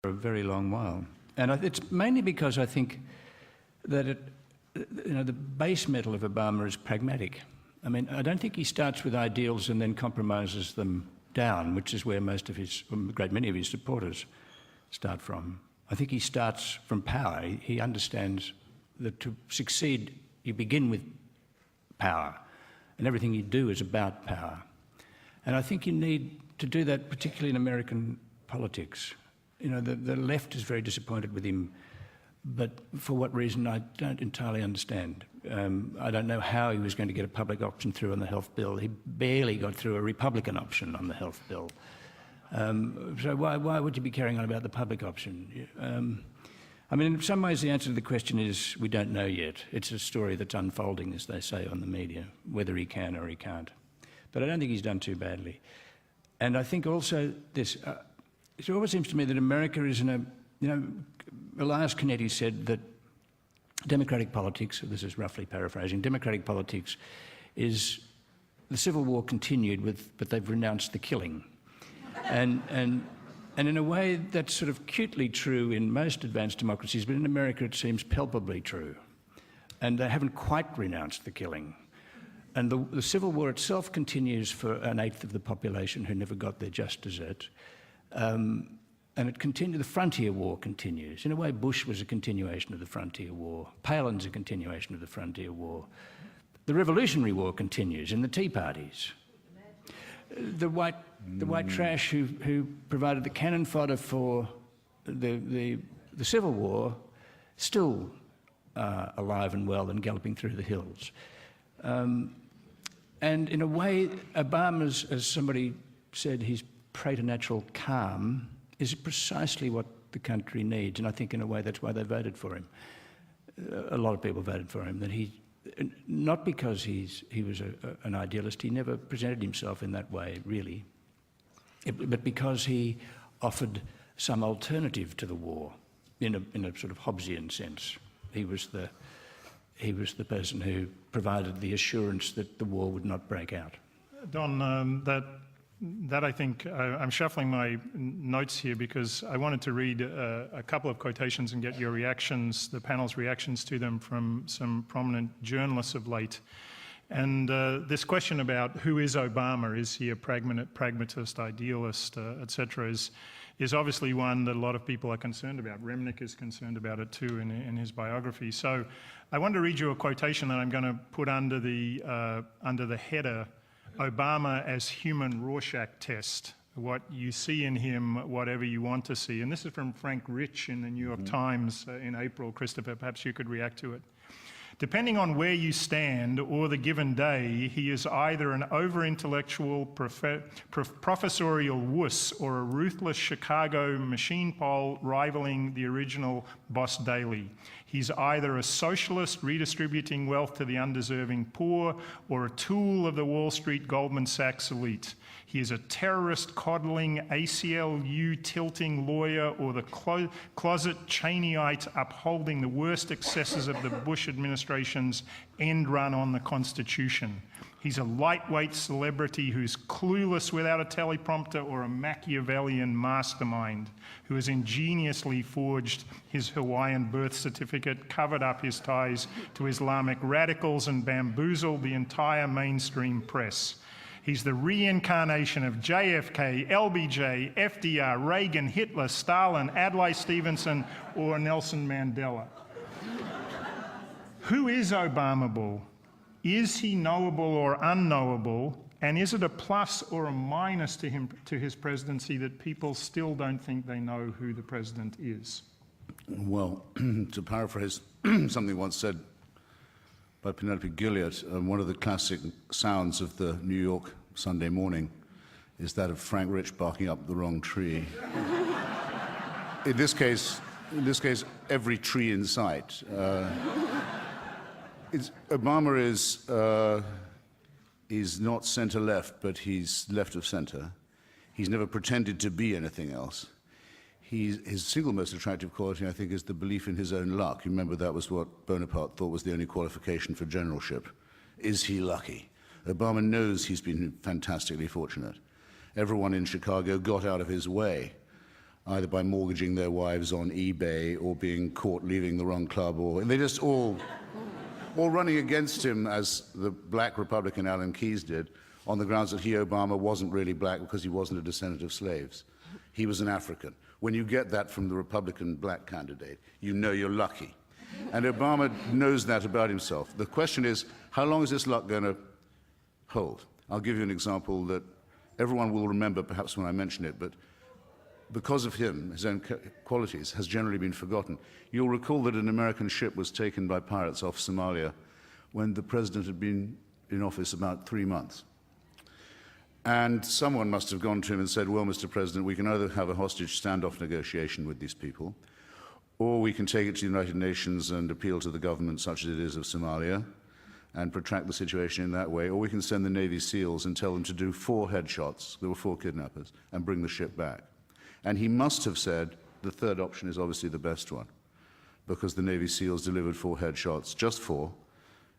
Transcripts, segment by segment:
a very long while. And it's mainly because I think that the base metal of Obama is pragmatic. I mean, I don't think he starts with ideals and then compromises them down, which is where most of his, a great many of his supporters start from. I think he starts from power. He understands that to succeed, you begin with power, and everything you do is about power. And I think you need to do that, particularly in American politics. You know, the left is very disappointed with him, but for what reason, I don't entirely understand. I don't know how he was going to get a public option through on the health bill. He barely got through a Republican option on the health bill. So why would you be carrying on about the public option? I mean, in some ways the answer to the question is we don't know yet. It's a story that's unfolding, as they say on the media, whether he can or he can't. But I don't think he's done too badly. And I think also this, it always seems to me that America is in a, you know, Elias Canetti said that democratic politics, this is roughly paraphrasing, democratic politics is the Civil War continued with, but they've renounced the killing. And in a way that's sort of cutely true in most advanced democracies, but in America it seems palpably true. And they haven't quite renounced the killing. And the Civil War itself continues for an eighth of the population who never got their just desert. And it continues, the Frontier War continues. In a way, Bush was a continuation of the Frontier War. Palin's a continuation of the Frontier War. The Revolutionary War continues in the Tea Parties. The white trash who provided the cannon fodder for the Civil War, still alive and well and galloping through the hills. And in a way, Obama's, as somebody said, his preternatural calm is precisely what the country needs. And I think in a way that's why they voted for him. A lot of people voted for him, that he, not because he was an idealist, he never presented himself in that way, really, but because he offered some alternative to the war in a sort of Hobbesian sense. He was the person who provided the assurance that the war would not break out. Don, that I think, I'm shuffling my notes here because I wanted to read a couple of quotations and get your reactions, the panel's reactions to them from some prominent journalists of late. And this question about who is Obama, is he a pragmatist, idealist, etc., is obviously one that a lot of people are concerned about. Remnick is concerned about it too in his biography. So I want to read you a quotation that I'm going to put under the header, Obama as human Rorschach test, what you see in him, whatever you want to see. And this is from Frank Rich in the New York Times in April. Christopher, perhaps you could react to it. Depending on where you stand or the given day, he is either an over-intellectual professorial wuss or a ruthless Chicago machine pole rivaling the original Boss Daley. He's either a socialist redistributing wealth to the undeserving poor or a tool of the Wall Street Goldman Sachs elite. He is a terrorist-coddling, ACLU-tilting lawyer or the closet Cheneyite upholding the worst excesses of the Bush administration's end run on the Constitution. He's a lightweight celebrity who's clueless without a teleprompter or a Machiavellian mastermind who has ingeniously forged his Hawaiian birth certificate, covered up his ties to Islamic radicals and bamboozled the entire mainstream press. He's the reincarnation of JFK, LBJ, FDR, Reagan, Hitler, Stalin, Adlai Stevenson, or Nelson Mandela. Who is Obamable? Is he knowable or unknowable? And is it a plus or a minus to his presidency that people still don't think they know who the president is? Well, to paraphrase something once said by Penelope Gilliard, one of the classic sounds of the New York Sunday morning is that of Frank Rich barking up the wrong tree. In this case, every tree in sight. Obama is not center-left, but he's left of center. He's never pretended to be anything else. His single most attractive quality, I think, is the belief in his own luck. You remember that was what Bonaparte thought was the only qualification for generalship. Is he lucky? Obama knows he's been fantastically fortunate. Everyone in Chicago got out of his way. either by mortgaging their wives on eBay or being caught leaving the wrong club, or they just all running against him, as the black Republican Alan Keyes did, on the grounds that he, Obama, wasn't really black because he wasn't a descendant of slaves. He was an African. When you get that from the Republican black candidate, you know you're lucky. And Obama knows that about himself. The question is, how long is this luck going to hold? I'll give you an example that everyone will remember perhaps when I mention it, but because of him, his own qualities, has generally been forgotten. You'll recall that an American ship was taken by pirates off Somalia when the president had been in office about 3 months. And someone must have gone to him and said, well, Mr. President, we can either have a hostage standoff negotiation with these people, or we can take it to the United Nations and appeal to the government, such as it is of Somalia, and protract the situation in that way, or we can send the Navy SEALs and tell them to do 4 headshots, there were 4 kidnappers, and bring the ship back. And he must have said the third option is obviously the best one, because the Navy SEALs delivered 4 headshots, just 4.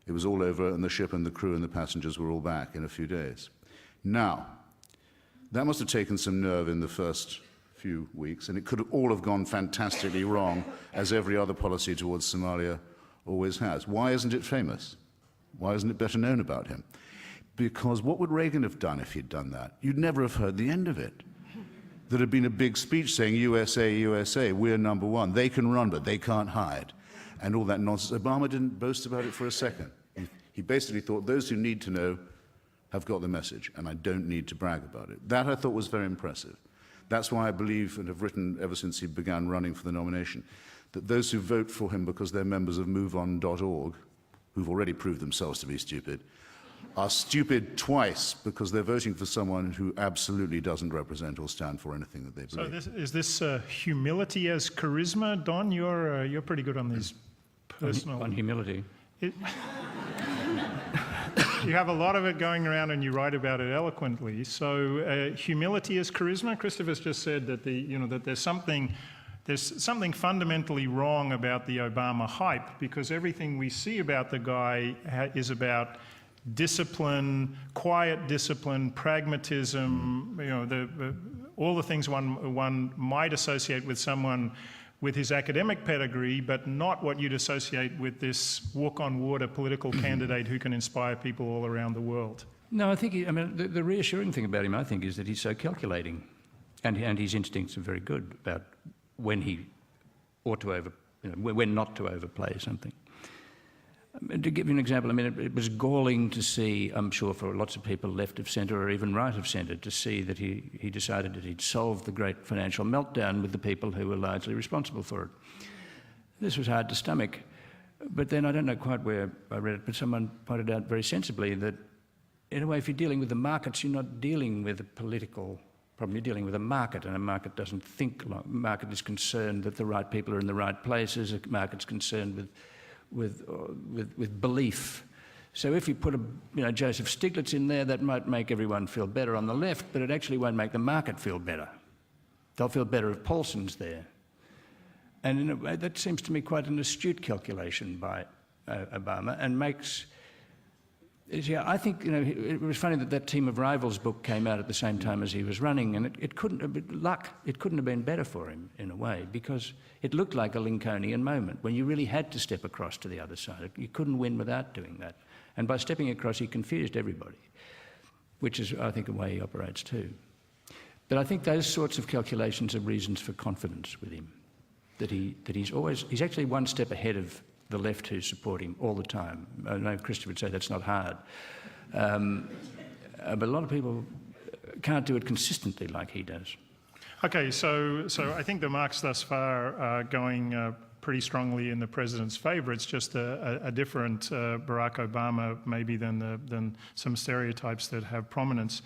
It was all over, and the ship and the crew and the passengers were all back in a few days. Now, that must have taken some nerve in the first few weeks, and it could all have gone fantastically wrong, as every other policy towards Somalia always has. Why isn't it famous? Why isn't it better known about him? Because what would Reagan have done if he'd done that? You'd never have heard the end of it. There had been a big speech saying, USA, USA, we're number one. They can run, but they can't hide. And all that nonsense. Obama didn't boast about it for a second. He basically thought, those who need to know have got the message, and I don't need to brag about it. That I thought was very impressive. That's why I believe, and have written ever since he began running for the nomination, that those who vote for him because they're members of MoveOn.org, who've already proved themselves to be stupid, are stupid twice because they're voting for someone who absolutely doesn't represent or stand for anything that they believe. So is this humility as charisma? Don, you're pretty good on these personal... On humility. You have a lot of it going around and you write about it eloquently. So humility as charisma? Christopher's just said that, that there's something fundamentally wrong about the Obama hype, because everything we see about the guy is about discipline, quiet discipline, pragmatism, all the things one might associate with someone with his academic pedigree, but not what you'd associate with this walk-on-water political candidate who can inspire people all around the world. No, I think, the reassuring thing about him, I think, is that he's so calculating, and his instincts are very good about when he ought to when not to overplay something. To give you an example, it was galling to see, I'm sure for lots of people left of centre or even right of centre, to see that he decided that he'd solved the great financial meltdown with the people who were largely responsible for it. This was hard to stomach. But then I don't know quite where I read it, but someone pointed out very sensibly that, in a way, if you're dealing with the markets, you're not dealing with a political problem, you're dealing with a market, and a market doesn't think like. A market is concerned that the right people are in the right places, a market's concerned with belief. So if you put Joseph Stiglitz in there, that might make everyone feel better on the left, but it actually won't make the market feel better. They'll feel better if Paulson's there. And in a way, that seems to me quite an astute calculation by Obama, and makes... Yeah, I think, it was funny that Team of Rivals book came out at the same time as he was running, and it couldn't have been better for him, in a way, because it looked like a Lincolnian moment when you really had to step across to the other side. You couldn't win without doing that. And by stepping across, he confused everybody, which is, I think, a way he operates too. But I think those sorts of calculations are reasons for confidence with him, that he's actually one step ahead of the left who support him all the time. I know Christopher would say that's not hard. But a lot of people can't do it consistently like he does. Okay, so I think the marks thus far are going pretty strongly in the president's favour. It's just a different Barack Obama maybe than some stereotypes that have prominence.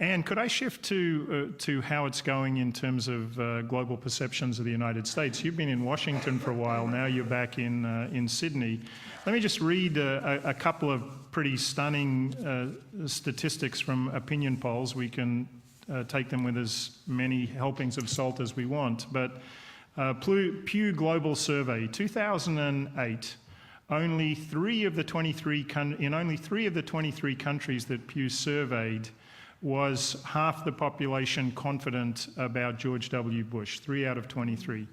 And could I shift to how it's going in terms of global perceptions of the United States? You've been in Washington for a while now. You're back in Sydney. Let me just read a couple of pretty stunning statistics from opinion polls. We can take them with as many helpings of salt as we want. But Pew Global Survey, 2008. In only three of the 23 countries that Pew surveyed, was half the population confident about George W. Bush, 3 out of 23.